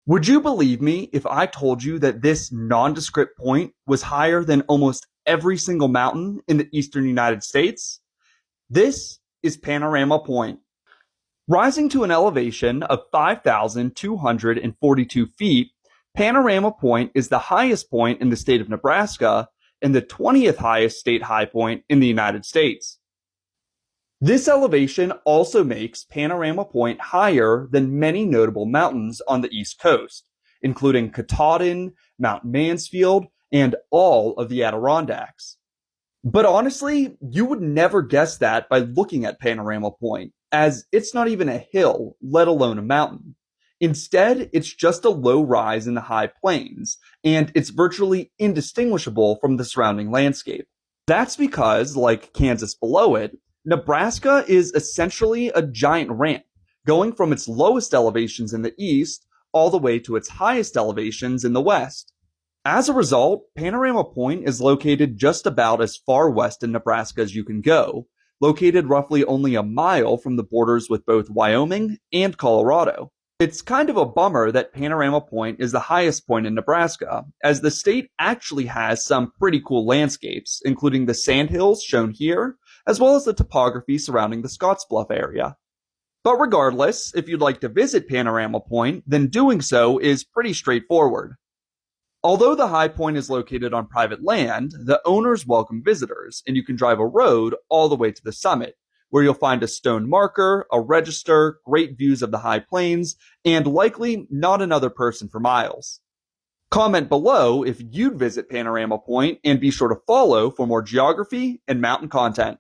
Would you believe me if I told you that this nondescript point was higher than almost every single mountain in the eastern United States? This is Panorama Point. Rising to an elevation of 5,242 feet, Panorama Point is the highest point in the state of Nebraska and the 20th highest state high point in the United States. This elevation also makes Panorama Point higher than many notable mountains on the East Coast, including Katahdin, Mount Mansfield, and all of the Adirondacks. But honestly, you would never guess that by looking at Panorama Point, as it's not even a hill, let alone a mountain. Instead, it's just a low rise in the high plains, and it's virtually indistinguishable from the surrounding landscape. That's because, like Kansas below it, Nebraska is essentially a giant ramp, going from its lowest elevations in the east all the way to its highest elevations in the west. As a result, Panorama Point is located just about as far west in Nebraska as you can go, located roughly only a mile from the borders with both Wyoming and Colorado. It's kind of a bummer that Panorama Point is the highest point in Nebraska, as the state actually has some pretty cool landscapes, including the sandhills shown here, as well as the topography surrounding the Scottsbluff area. But regardless, if you'd like to visit Panorama Point, then doing so is pretty straightforward. Although the high point is located on private land, the owners welcome visitors, and you can drive a road all the way to the summit, where you'll find a stone marker, a register, great views of the high plains, and likely not another person for miles. Comment below if you'd visit Panorama Point, and be sure to follow for more geography and mountain content.